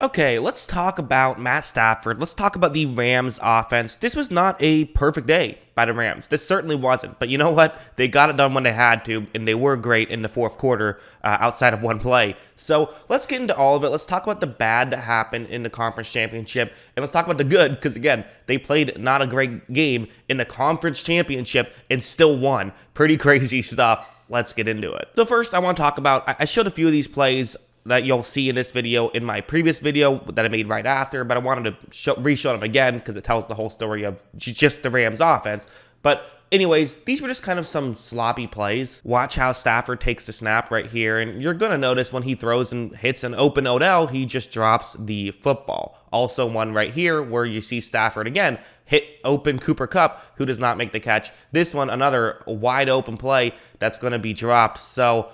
Okay, let's talk about Matt Stafford. Let's talk about the Rams offense. This was not a perfect day by the Rams. This certainly wasn't. But you know what? They got it done when they had to, and they were great in the fourth quarter outside of one play. So let's get into all of it. Let's talk about the bad that happened in the conference championship, and let's talk about the good, because again, they played not a great game in the conference championship and still won. Pretty crazy stuff. Let's get into it. So first, I want to talk about, I showed a few of these plays that you'll see in this video in my previous video that I made right after, but I wanted to re-show them again because it tells the whole story of just the Rams offense. But anyways, these were just kind of some sloppy plays. Watch how Stafford takes the snap right here, and you're going to notice when he throws and hits an open Odell, he just drops the football. Also one right here where you see Stafford again hit open Cooper Kupp, who does not make the catch. This one, another wide open play that's going to be dropped. So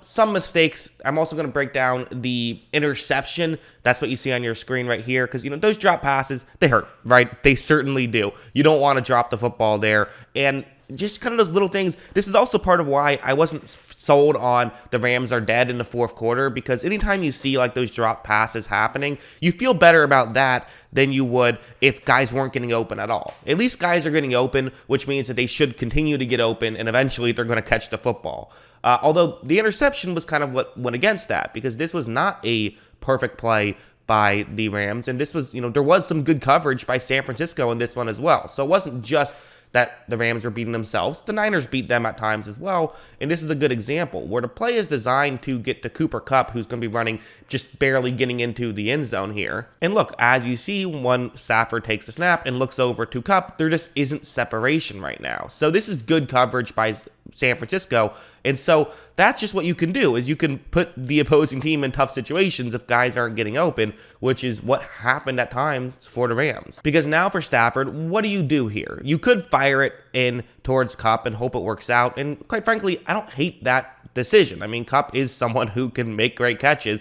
some mistakes. I'm also going to break down the interception. That's what you see on your screen right here. Because, those drop passes, they hurt, right? They certainly do. You don't want to drop the football there. And just kind of those little things. This is also part of why I wasn't sold on the Rams are dead in the fourth quarter. Because anytime you see like those drop passes happening, you feel better about that than you would if guys weren't getting open at all. At least guys are getting open, which means that they should continue to get open, and eventually they're going to catch the football. Although the interception was kind of what went against that, because this was not a perfect play by the Rams, and this was, there was some good coverage by San Francisco in this one as well. So it wasn't just that the Rams were beating themselves. The Niners beat them at times as well, and this is a good example where the play is designed to get to Cooper Kupp, who's going to be running just barely getting into the end zone here. And look, as you see, when Stafford takes the snap and looks over to Kupp, there just isn't separation right now. So this is good coverage by San Francisco, and so that's just what you can do, is you can put the opposing team in tough situations if guys aren't getting open, which is what happened at times for the Rams. Because now for Stafford, what do you do here? You could fire it in towards Kupp and hope it works out, and quite frankly, I don't hate that decision. I mean, Kupp is someone who can make great catches.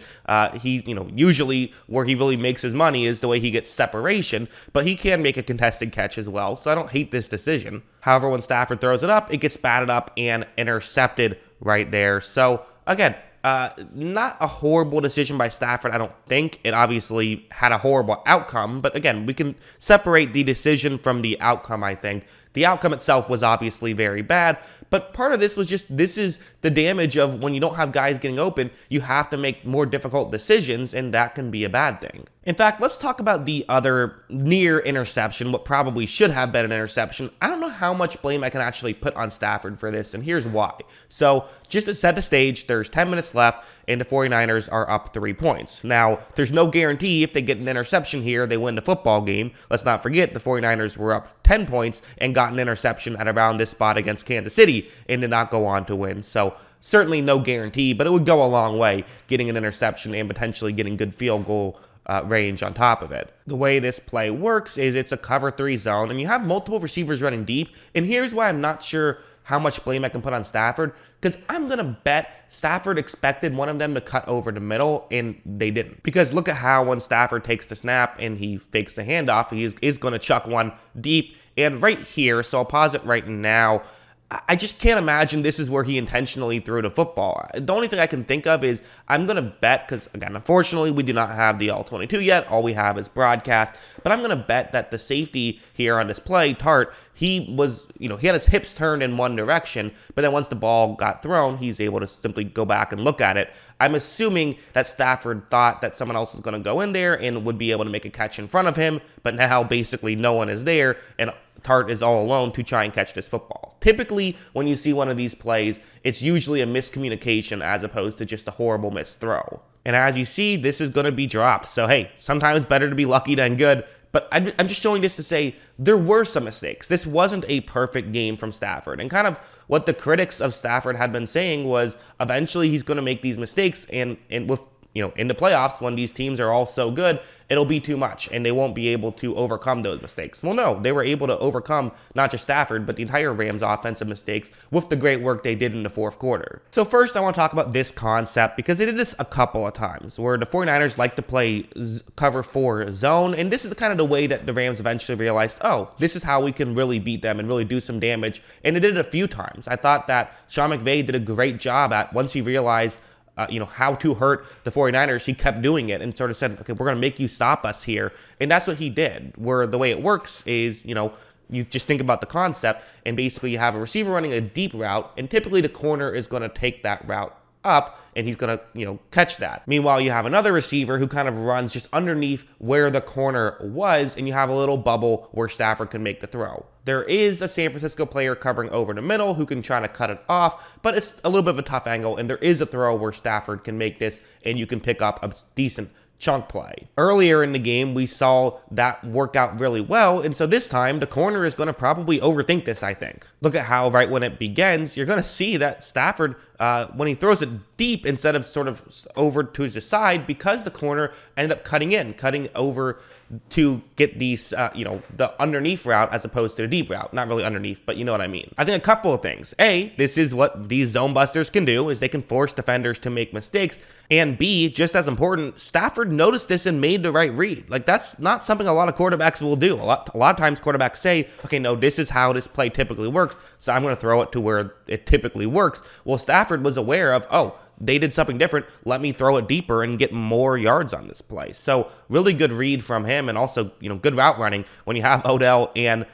He, usually where he really makes his money is the way he gets separation, but he can make a contested catch as well, so I don't hate this decision. However, when Stafford throws it up, it gets batted up and intercepted right there. So again, not a horrible decision by Stafford, I don't think. It obviously had a horrible outcome, but again, we can separate the decision from the outcome, I think. The outcome itself was obviously very bad, but part of this was just, this is the damage of when you don't have guys getting open, you have to make more difficult decisions, and that can be a bad thing. In fact, let's talk about the other near interception, what probably should have been an interception. I don't know how much blame I can actually put on Stafford for this, and here's why. So, just to set the stage, there's 10 minutes left, and the 49ers are up 3 points. Now, there's no guarantee if they get an interception here, they win the football game. Let's not forget, the 49ers were up 10 points and got an interception at around this spot against Kansas City and did not go on to win. So, certainly no guarantee, but it would go a long way getting an interception and potentially getting good field goal range on top of it. The way this play works is it's a cover 3 zone, and you have multiple receivers running deep, and here's why I'm not sure how much blame I can put on Stafford, because I'm going to bet Stafford expected one of them to cut over the middle, and they didn't. Because look at how when Stafford takes the snap and he fakes the handoff, he is going to chuck one deep, and right here, so I'll pause it right now, I just can't imagine this is where he intentionally threw the football. The only thing I can think of is I'm going to bet, because again, unfortunately, we do not have the All-22 yet. All we have is broadcast. But I'm going to bet that the safety here on this play, Tart, he was, he had his hips turned in one direction, but then once the ball got thrown, he's able to simply go back and look at it. I'm assuming that Stafford thought that someone else was going to go in there and would be able to make a catch in front of him, but now basically no one is there, and Tart is all alone to try and catch this football. Typically, when you see one of these plays, it's usually a miscommunication as opposed to just a horrible missed throw. And as you see, this is going to be dropped. So hey, sometimes better to be lucky than good. But I'm just showing this to say there were some mistakes. This wasn't a perfect game from Stafford. And kind of what the critics of Stafford had been saying was eventually he's going to make these mistakes, and with in the playoffs, when these teams are all so good, it'll be too much, and they won't be able to overcome those mistakes. Well, no, they were able to overcome not just Stafford, but the entire Rams offensive mistakes with the great work they did in the fourth quarter. So first, I want to talk about this concept, because they did this a couple of times, where the 49ers like to play cover 4 zone, and this is kind of the way that the Rams eventually realized, oh, this is how we can really beat them and really do some damage, and they did it a few times. I thought that Sean McVay did a great job at, once he realized how to hurt the 49ers, he kept doing it and sort of said, okay, we're going to make you stop us here. And that's what he did, where the way it works is, you just think about the concept, and basically you have a receiver running a deep route, and typically the corner is going to take that route up, and he's going to, catch that. Meanwhile, you have another receiver who kind of runs just underneath where the corner was, and you have a little bubble where Stafford can make the throw. There is a San Francisco player covering over the middle who can try to cut it off, but it's a little bit of a tough angle, and there is a throw where Stafford can make this, and you can pick up a decent chunk play. Earlier in the game, we saw that work out really well, and so this time, the corner is going to probably overthink this, I think. Look at how right when it begins, you're going to see that Stafford, when he throws it deep instead of sort of over to his side, because the corner ended up cutting over to get these, the underneath route as opposed to the deep route. Not really underneath, but you know what I mean. I think a couple of things. A, this is what these zone busters can do, is they can force defenders to make mistakes. And B, just as important, Stafford noticed this and made the right read. Like, that's not something a lot of quarterbacks will do. A lot of times quarterbacks say, okay, no, this is how this play typically works, so I'm going to throw it to where it typically works. Well, Stafford was aware of, oh, they did something different. Let me throw it deeper and get more yards on this play. So really good read from him, and also, good route running. When you have Odell and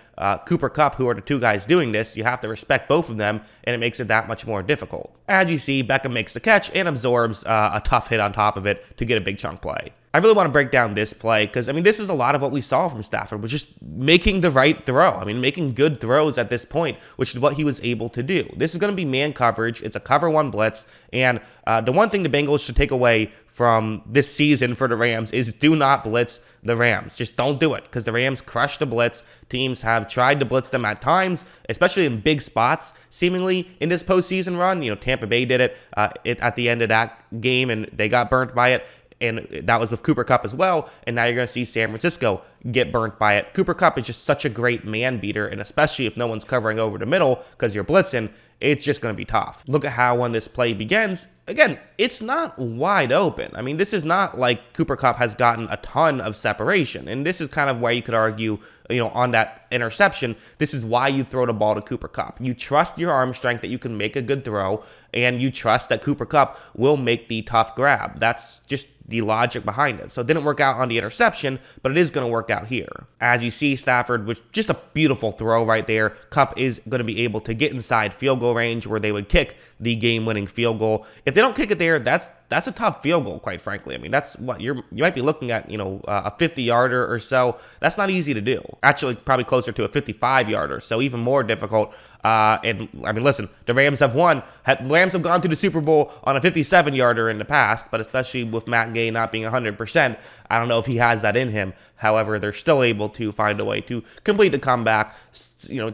Cooper Kupp, who are the two guys doing this, you have to respect both of them, and it makes it that much more difficult. As you see, Beckham makes the catch and absorbs a tough hit on top of it to get a big chunk play. I really want to break down this play because, this is a lot of what we saw from Stafford, was just making the right throw. Making good throws at this point, which is what he was able to do. This is going to be man coverage. It's a cover one blitz. And the one thing the Bengals should take away from this season for the Rams is do not blitz the Rams. Just don't do it, because the Rams crush the blitz. Teams have tried to blitz them at times, especially in big spots, seemingly in this postseason run. Tampa Bay did it at the end of that game, and they got burnt by it. And that was with Cooper Kupp as well. And now you're going to see San Francisco get burnt by it. Cooper Kupp is just such a great man beater. And especially if no one's covering over the middle because you're blitzing, it's just going to be tough. Look at how when this play begins, again, it's not wide open. This is not like Cooper Kupp has gotten a ton of separation. And this is kind of where you could argue, on that interception, this is why you throw the ball to Cooper Kupp. You trust your arm strength that you can make a good throw, and you trust that Cooper Kupp will make the tough grab. That's just the logic behind it. So it didn't work out on the interception, but it is going to work out here. As you see, Stafford was just a beautiful throw right there. Kupp is going to be able to get inside field goal range where they would kick the game-winning field goal. If they don't kick it there, that's a tough field goal, quite frankly. That's what you might be looking at, a 50-yarder or so. That's not easy to do. Actually, probably closer to a 55-yarder, so even more difficult. Listen, the Rams have won. The Rams have gone to the Super Bowl on a 57-yarder in the past, but especially with Matt Gay not being 100%, I don't know if he has that in him. However, they're still able to find a way to complete the comeback,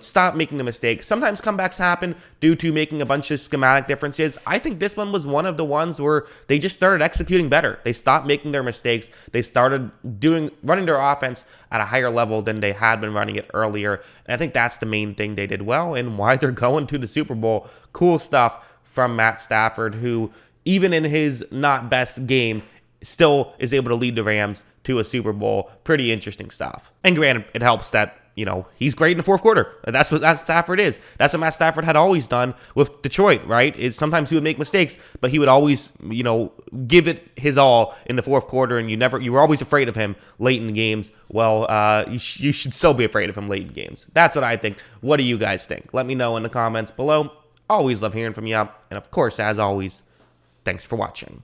stop making the mistakes. Sometimes comebacks happen due to making a bunch of schematic differences. I think this one was one of the ones where they just started executing better. They stopped making their mistakes. They started running their offense at a higher level than they had been running it earlier. And I think that's the main thing they did well and why they're going to the Super Bowl. Cool stuff from Matt Stafford, who even in his not best game still is able to lead the Rams to a Super Bowl. Pretty interesting stuff. And granted, it helps that, he's great in the fourth quarter. That's what Stafford is. That's what Matt Stafford had always done with Detroit, right? Is sometimes he would make mistakes, but he would always, give it his all in the fourth quarter, and you were always afraid of him late in the games. Well, you should still be afraid of him late in games. That's what I think. What do you guys think? Let me know in the comments below. Always love hearing from you. And of course, as always, thanks for watching.